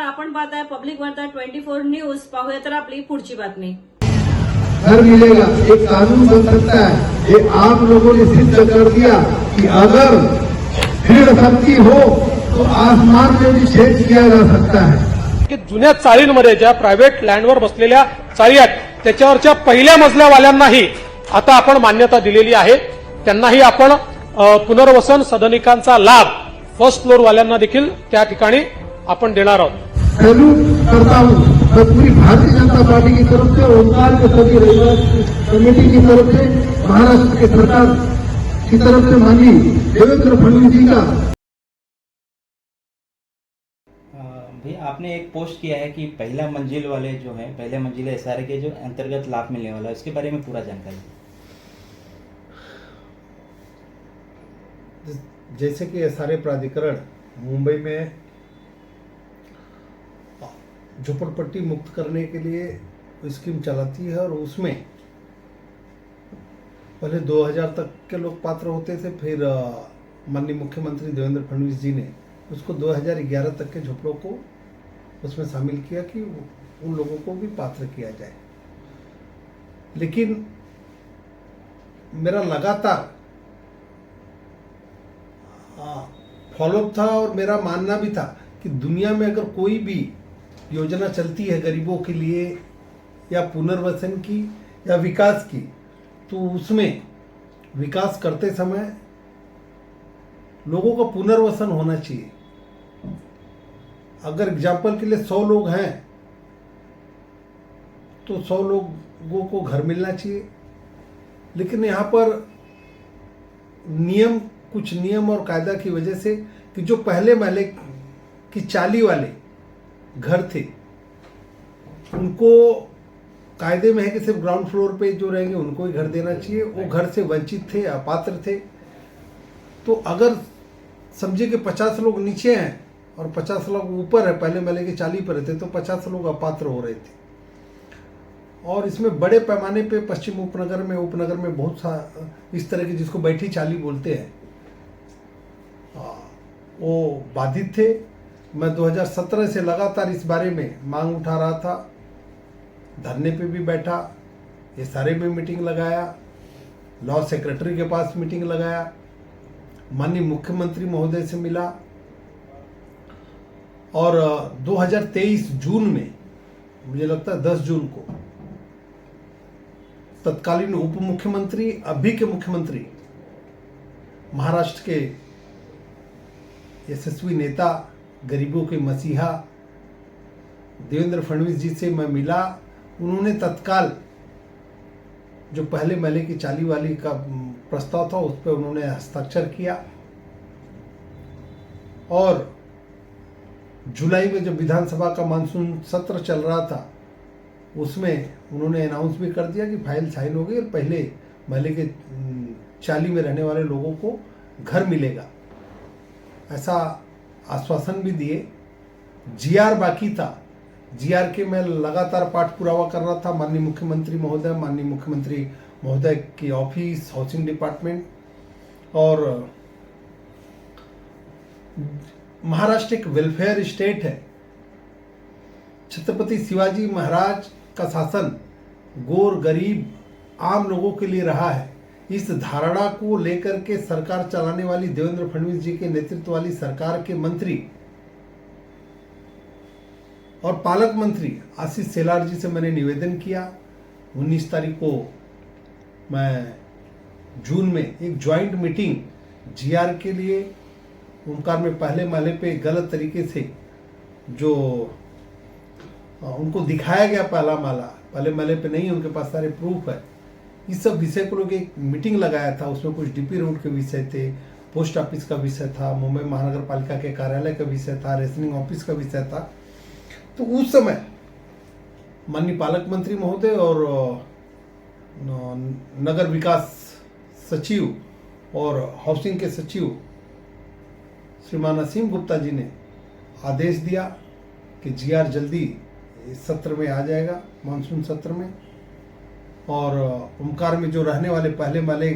आपण पाहताय पब्लिक वार्ता 24 न्यूज. पाहूया तर आपली पुढची बातमी. घर मिलेगा, एक कानून बन सकता है. ये आप लोगों ने सिद्ध कर दिया कि अगर भीड़ शक्ति हो तो आसमान में भी छेद किया जा सकता है. की जुन्या चाळींमध्ये ज्या प्रायव्हेट लँडवर बसलेल्या चाळी आहेत त्याच्यावरच्या पहिल्या मजल्यावाल्यांनाही आता आपण मान्यता दिलेली आहे. त्यांनाही आपण पुनर्वसन सदनिकांचा लाभ फर्स्ट फ्लोर वाल्यांना देखील त्या ठिकाणी आपण देणार आहोत. सैल्यूट करता हूँ मैं पूरी भारतीय जनता पार्टी की तरफ से, ओंकार के सभी रविवार कमेटी की तरफ से, महाराष्ट्र के सरकार की तरफ से माननीय देवेंद्र फडणवीस जी का. भैया आपने एक पोस्ट किया है कि पहला मंजिल वाले जो है, पहले मंजिल एसआरए के जो अंतर्गत लाभ मिलने वाला है, उसके बारे में पूरा जानकारी. जैसे कि एसआरए प्राधिकरण मुंबई में झोपड़पट्टी मुक्त करने के लिए स्कीम चलाती है और उसमें पहले 2000 तक के लोग पात्र होते थे. फिर माननीय मुख्यमंत्री देवेंद्र फडणवीस जी ने उसको 2011 तक के झोपड़ों को उसमें शामिल किया कि उन लोगों को भी पात्र किया जाए. लेकिन मेरा लगातार फॉलोअप था और मेरा मानना भी था कि दुनिया में अगर कोई भी योजना चलती है गरीबों के लिए या पुनर्वसन की या विकास की, तो उसमें विकास करते समय लोगों का पुनर्वसन होना चाहिए. अगर एग्जाम्पल के लिए 100 लोग हैं तो 100 लोगों को घर मिलना चाहिए. लेकिन यहाँ पर कुछ नियम और कायदा की वजह से कि जो पहले महले की चाली वाले घर थे उनको कायदे में है कि सिर्फ ग्राउंड फ्लोर पे जो रहेंगे उनको ही घर देना चाहिए. वो घर से वंचित थे, अपात्र थे. तो अगर समझिए कि 50 लोग नीचे हैं और 50 लोग ऊपर है, पहले महले के 40 पर थे, तो 50 लोग अपात्र हो रहे थे. और इसमें बड़े पैमाने पे पश्चिम उपनगर में बहुत सा इस तरह की, जिसको बैठी चाली बोलते हैं, वो बाधित थे. मैं 2017 से लगातार इस बारे में मांग उठा रहा था, धरने पे भी बैठा, एसआरए में मीटिंग लगाया, लॉ सेक्रेटरी के पास मीटिंग लगाया, माननीय मुख्यमंत्री महोदय से मिला. और 2023 जून में, मुझे लगता है 10 जून को, तत्कालीन उप मुख्यमंत्री, अभी के मुख्यमंत्री, महाराष्ट्र के यशस्वी नेता, गरीबों के मसीहा देवेंद्र फडणवीस जी से मैं मिला. उन्होंने तत्काल जो पहले महले की चाली वाली का प्रस्ताव था उस पर उन्होंने हस्ताक्षर किया. और जुलाई में जब विधानसभा का मानसून सत्र चल रहा था उसमें उन्होंने अनाउंस भी कर दिया कि फाइल साइन हो गई और पहले महले के चाली में रहने वाले लोगों को घर मिलेगा, ऐसा आश्वासन भी दिए. जीआर बाकी था. जीआर के मैं लगातार पाठ पुरावा कर रहा था. माननीय मुख्यमंत्री महोदय की ऑफिस, हाउसिंग डिपार्टमेंट और महाराष्ट्र एक वेलफेयर स्टेट है. छत्रपति शिवाजी महाराज का शासन गोर गरीब आम लोगों के लिए रहा है. इस धारणा को लेकर के सरकार चलाने वाली देवेंद्र फडणवीस जी के नेतृत्व वाली सरकार के मंत्री और पालक मंत्री आशीष शेलार जी से मैंने निवेदन किया. 19 तारीख को मैं जून में एक ज्वाइंट मीटिंग जीआर के लिए, ओमकार में पहले महले पे गलत तरीके से जो उनको दिखाया गया पहले महले पे नहीं, उनके पास सारे प्रूफ है, इस सब विषय को लोग एक मीटिंग लगाया था. उसमें कुछ डीपी रोड के विषय थे, पोस्ट ऑफिस का विषय था, मुंबई महानगर पालिका के कार्यालय का विषय था, रेशनिंग ऑफिस का विषय था. तो उस समय माननीय पालक मंत्री महोदय और नगर विकास सचिव और हाउसिंग के सचिव श्रीमान असीम गुप्ता जी ने आदेश दिया कि जीआर जल्दी इस सत्र में आ जाएगा, मानसून सत्र में. और ओमकार में जो रहने वाले पहले महले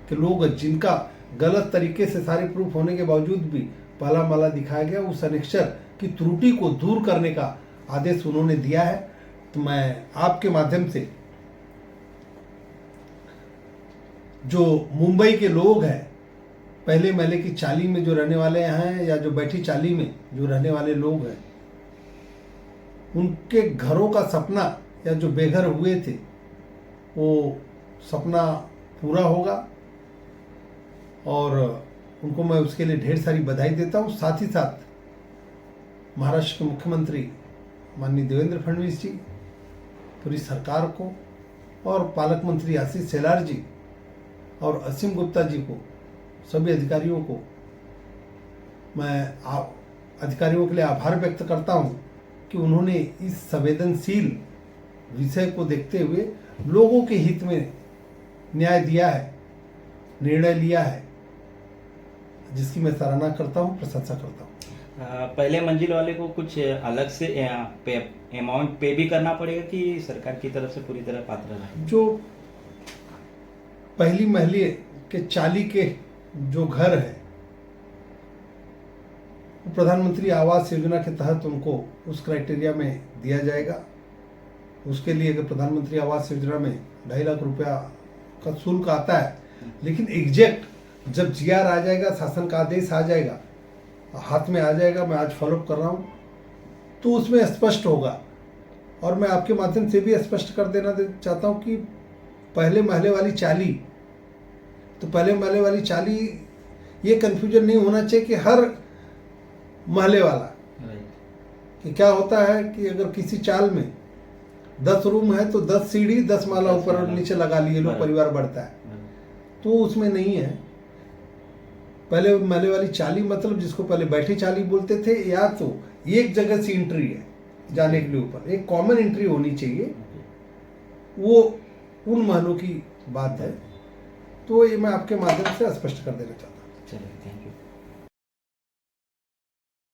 के लोग जिनका गलत तरीके से सारे प्रूफ होने के बावजूद भी पहला माला दिखाया गया, उस अनेक्चर की त्रुटि को दूर करने का आदेश उन्होंने दिया है। तो मैं आपके माध्यम से जो मुंबई के लोग हैं, पहले महले की चाली में जो रहने वाले हैं या जो बैठी चाली में जो रहने वाले लोग हैं, उनके घरों का सपना या जो बेघर हुए थे वो सपना पूरा होगा और उनको मैं उसके लिए ढेर सारी बधाई देता हूँ। साथ ही साथ महाराष्ट्र के मुख्यमंत्री माननीय देवेंद्र फडणवीस जी, पूरी सरकार को और पालक मंत्री आशीष शेलार जी और असीम गुप्ता जी को, सभी अधिकारियों को मैं अधिकारियों के लिए आभार व्यक्त करता हूं कि उन्होंने इस संवेदनशील विषय को देखते हुए लोगों के हित में न्याय दिया है, निर्णय लिया है, जिसकी मैं सराहना करता हूं, प्रशंसा करता हूं। पहले मंजिल वाले को कुछ अलग से अमाउंट पे भी करना पड़ेगा कि सरकार की तरफ से पूरी तरह पात्र है? जो पहली महले के चाली के जो घर है वो प्रधानमंत्री आवास योजना के तहत उनको उस क्राइटेरिया में दिया जाएगा। उसके लिए अगर प्रधानमंत्री आवास योजना में 2.5 लाख रुपया का शुल्क आता है, लेकिन एग्जैक्ट जब जीआर आ जाएगा, शासन का आदेश आ जाएगा, हाथ में आ जाएगा, मैं आज फॉलोअप कर रहा हूँ, तो उसमें स्पष्ट होगा। और मैं आपके माध्यम से भी स्पष्ट कर देना चाहता हूँ कि पहले महले वाली चाली, तो पहले महले वाली चाली, ये कंफ्यूजन नहीं होना चाहिए कि हर महले वाला, कि क्या होता है कि अगर किसी चाल में 10 रूम है तो 10 सीढ़ी 10 माला ऊपर और नीचे लगा लिए लोग, परिवार बढ़ता है, तो उसमें नहीं है। पहले महले वाली चाली मतलब जिसको पहले बैठी चाली बोलते थे, या तो एक जगह से एंट्री है जाने के लिए, ऊपर एक कॉमन एंट्री होनी चाहिए, वो उन महलों की बात है। तो ये मैं आपके माध्यम से स्पष्ट कर देना चाहता हूँ। चलिए, थैंक यू।